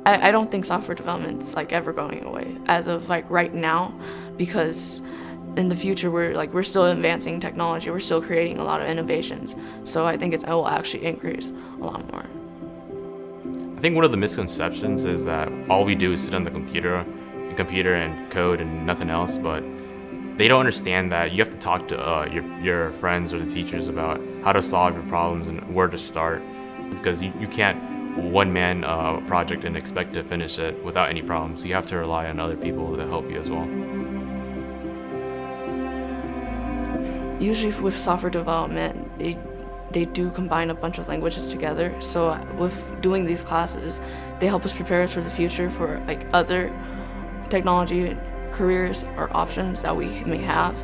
I don't think software development's like ever going away as of like right now, because in the future we're still advancing technology, we're still creating a lot of innovations. So I think it will actually increase a lot more. I think one of the misconceptions is that all we do is sit on the computer and code and nothing else, but they don't understand that you have to talk to your friends or the teachers about how to solve your problems and where to start, because you can't one-man project and expect to finish it without any problems. You have to rely on other people to help you as well. Usually with software development, they do combine a bunch of languages together. So with doing these classes, they help us prepare us for the future for like other technology careers or options that we may have.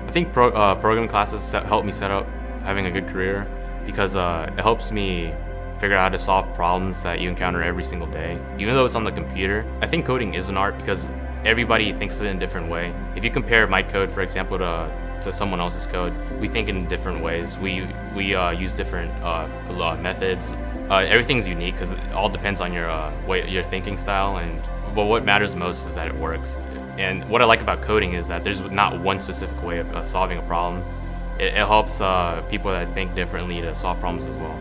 I think programming classes help me set up having a good career, because it helps me figure out how to solve problems that you encounter every single day. Even though it's on the computer, I think coding is an art because everybody thinks of it in a different way. If you compare my code, for example, to someone else's code, we think in different ways. We use different methods. Everything's unique because it all depends on your thinking style, but what matters most is that it works. And what I like about coding is that there's not one specific way of solving a problem. It helps people that think differently to solve problems as well.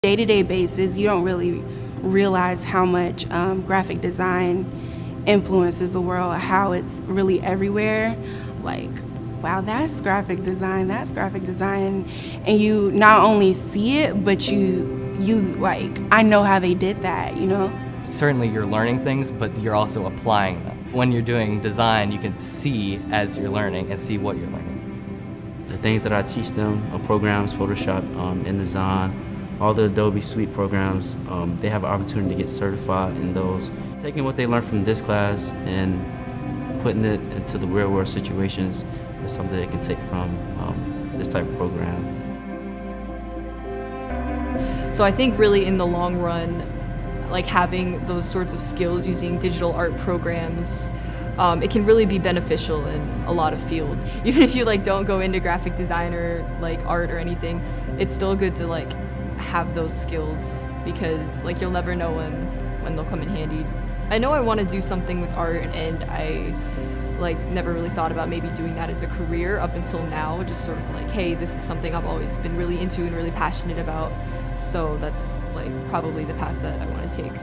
Day-to-day basis, you don't really realize how much graphic design influences the world, how it's really everywhere. Like, wow, that's graphic design, and you not only see it, but you like, I know how they did that, you know? Certainly you're learning things, but you're also applying them. When you're doing design, you can see as you're learning and see what you're learning. The things that I teach them are programs, Photoshop, InDesign, all the Adobe Suite programs, they have an opportunity to get certified in those. Taking what they learned from this class and putting it into the real world situations is something they can take from this type of program. So I think really in the long run, like having those sorts of skills using digital art programs, it can really be beneficial in a lot of fields. Even if you like don't go into graphic design or like art or anything, it's still good to like have those skills, because like you'll never know when they'll come in handy. I know I want to do something with art, and I like never really thought about maybe doing that as a career up until now. Just sort of like, hey, this is something I've always been really into and really passionate about. So that's like probably the path that I want to take.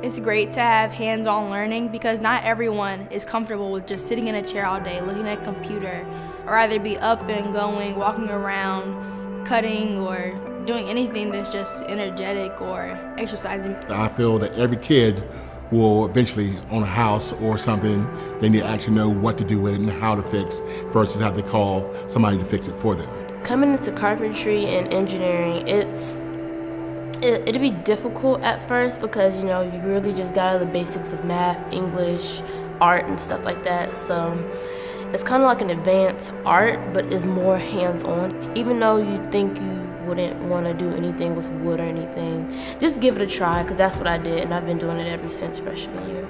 It's great to have hands-on learning, because not everyone is comfortable with just sitting in a chair all day looking at a computer, or either be up and going, walking around, cutting, or doing anything that's just energetic or exercising. I feel that every kid will eventually own a house or something. They need to actually know what to do with it and how to fix, versus have to call somebody to fix it for them. Coming into carpentry and engineering, it'll be difficult at first, because you really just got out of the basics of math, English, art, and stuff like that. So it's kind of like an advanced art, but it's more hands-on. Even though you think you wouldn't want to do anything with wood or anything, just give it a try, because that's what I did, and I've been doing it ever since freshman year.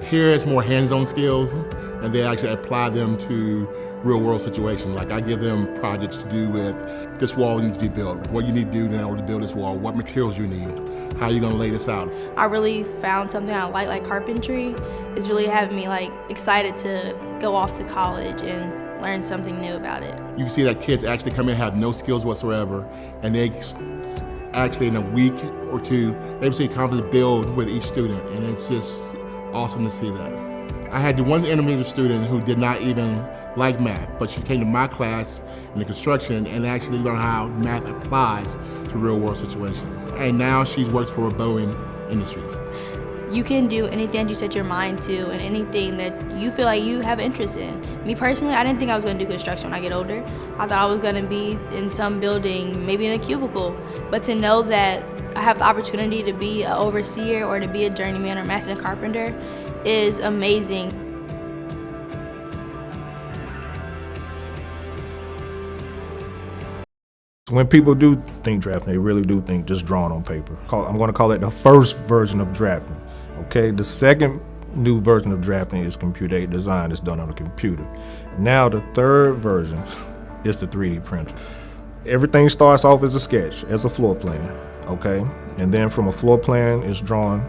Here it's more hands-on skills, and they actually apply them to real-world situations. Like I give them projects to do with this wall needs to be built, what you need to do in order to build this wall, what materials you need, how you're gonna lay this out. I really found something I like carpentry. It's really having me like excited to go off to college and learn something new about it. You can see that kids actually come in, have no skills whatsoever, and they actually in a week or two, they see confidence build with each student, and it's just awesome to see that. I had one intermediate student who did not even like math, but she came to my class in the construction and actually learned how math applies to real world situations. And now she works for Boeing Industries. You can do anything that you set your mind to, and anything that you feel like you have interest in. Me personally, I didn't think I was gonna do construction when I get older. I thought I was gonna be in some building, maybe in a cubicle. But to know that I have the opportunity to be an overseer or to be a journeyman or master carpenter is amazing. When people do think drafting, they really do think just drawing on paper. I'm going to call it the first version of drafting. Okay, the second new version of drafting is computer-aided design. It's done on a computer. Now the third version is the 3D printer. Everything starts off as a sketch, as a floor plan, okay? And then from a floor plan, it's drawn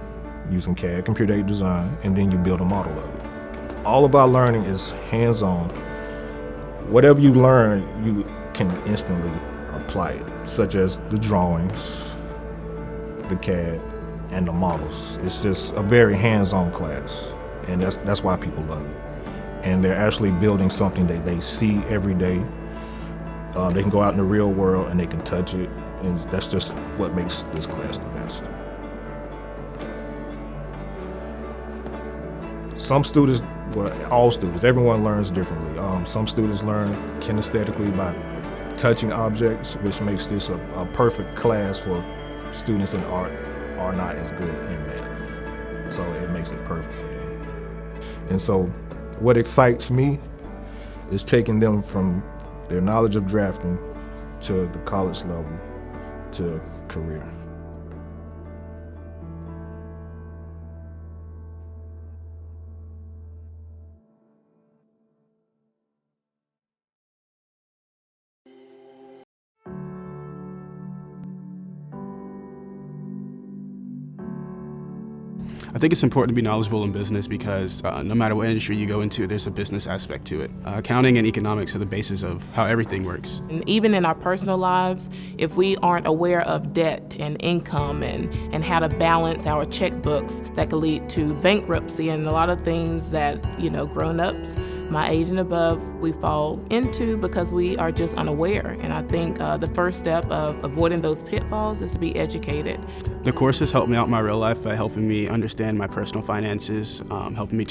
using CAD, computer-aided design, and then you build a model of it. All of our learning is hands-on. Whatever you learn, you can instantly apply it, such as the drawings, the CAD, and the models. It's just a very hands-on class, and that's why people love it. And they're actually building something that they see every day. They can go out in the real world and they can touch it, and that's just what makes this class the best. Some students, well, all students, everyone learns differently. Some students learn kinesthetically by touching objects, which makes this a perfect class for students in art are not as good in math. So it makes it perfect for them. And so what excites me is taking them from their knowledge of drafting to the college level to career. I think it's important to be knowledgeable in business because no matter what industry you go into, there's a business aspect to it. Accounting and economics are the basis of how everything works. And even in our personal lives, if we aren't aware of debt and income and how to balance our checkbooks, that could lead to bankruptcy and a lot of things that, grown-ups, my age and above, we fall into because we are just unaware. And I think the first step of avoiding those pitfalls is to be educated. The courses helped me out in my real life by helping me understand my personal finances, helping me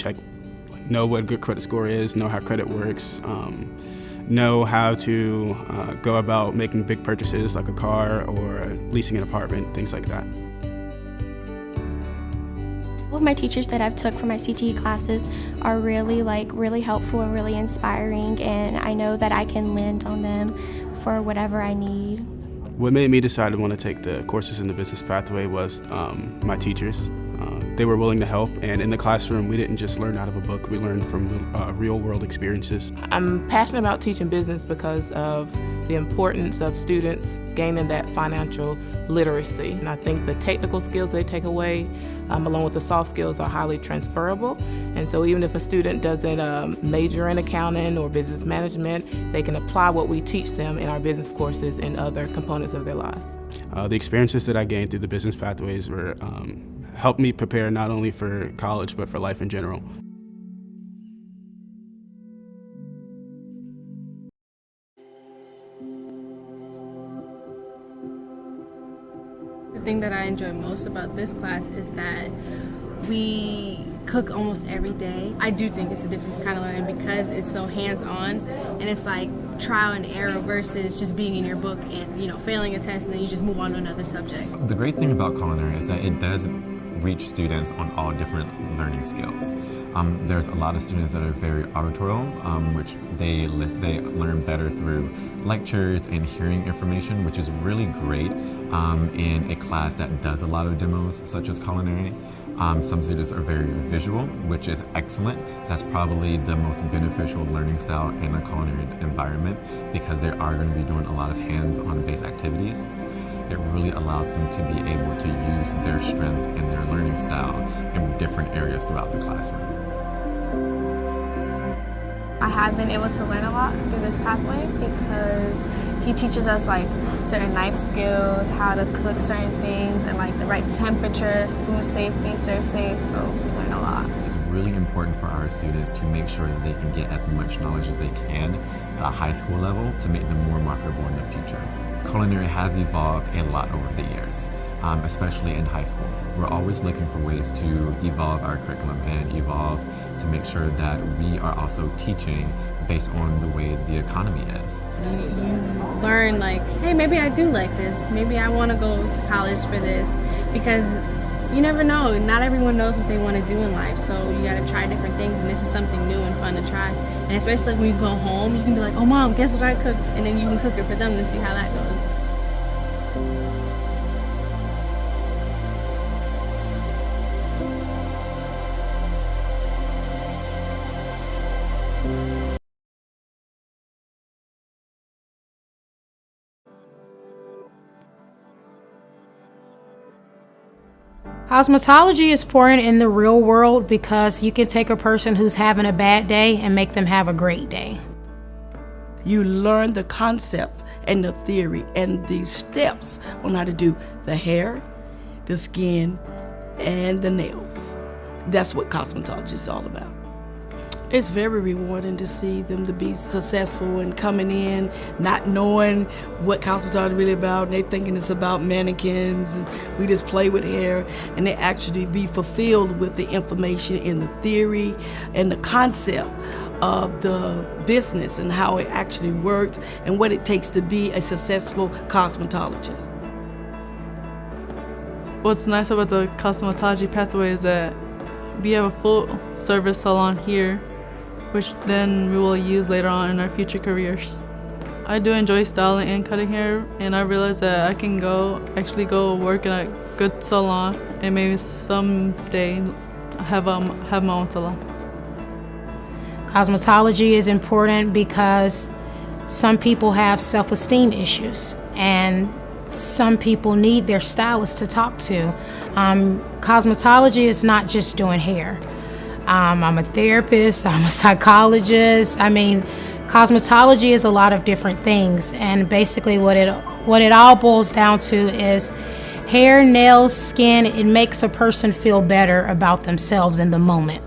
know what a good credit score is, know how credit works, know how to go about making big purchases like a car or leasing an apartment, things like that. All of my teachers that I've took from my CTE classes are really helpful and really inspiring, and I know that I can lend on them for whatever I need. What made me decide to want to take the courses in the business pathway was my teachers. They were willing to help, and in the classroom we didn't just learn out of a book, we learned from real world experiences. I'm passionate about teaching business because of the importance of students gaining that financial literacy. And I think the technical skills they take away, along with the soft skills, are highly transferable. And so even if a student doesn't major in accounting or business management, they can apply what we teach them in our business courses in other components of their lives. The experiences that I gained through the business pathways were helped me prepare not only for college but for life in general. The thing that I enjoy most about this class is that we cook almost every day. I do think it's a different kind of learning because it's so hands-on and it's like trial and error versus just being in your book and failing a test and then you just move on to another subject. The great thing about culinary is that it does reach students on all different learning skills. There's a lot of students that are very auditorial, which they learn better through lectures and hearing information, which is really great in a class that does a lot of demos, such as culinary. Some students are very visual, which is excellent. That's probably the most beneficial learning style in a culinary environment because they are going to be doing a lot of hands-on based activities. It really allows them to be able to use their strength and their learning style in different areas throughout the classroom. I have been able to learn a lot through this pathway because he teaches us certain knife skills, how to cook certain things, and the right temperature, food safety, serve safe, so we learn a lot. It's really important for our students to make sure that they can get as much knowledge as they can at a high school level to make them more marketable in the future. Culinary has evolved a lot over the years, especially in high school. We're always looking for ways to evolve our curriculum and evolve to make sure that we are also teaching based on the way the economy is. You learn hey, maybe I do like this. Maybe I want to go to college for this because you never know. Not everyone knows what they want to do in life, so you got to try different things, and this is something new and fun to try. And especially when you go home, you can be like, oh mom, guess what I cooked? And then you can cook it for them to see how that goes. Cosmetology is important in the real world because you can take a person who's having a bad day and make them have a great day. You learn the concept and the theory and the steps on how to do the hair, the skin, and the nails. That's what cosmetology is all about. It's very rewarding to see them to be successful and coming in, not knowing what cosmetology is really about. They thinking it's about mannequins and we just play with hair, and they actually be fulfilled with the information in the theory and the concept of the business and how it actually works and what it takes to be a successful cosmetologist. What's nice about the cosmetology pathway is that we have a full service salon here, which then we will use later on in our future careers. I do enjoy styling and cutting hair, and I realize that I can actually go work in a good salon and maybe someday have my own salon. Cosmetology is important because some people have self-esteem issues and some people need their stylist to talk to. Cosmetology is not just doing hair. I'm a therapist, I'm a psychologist. I mean, cosmetology is a lot of different things, and basically what it all boils down to is hair, nails, skin. It makes a person feel better about themselves in the moment.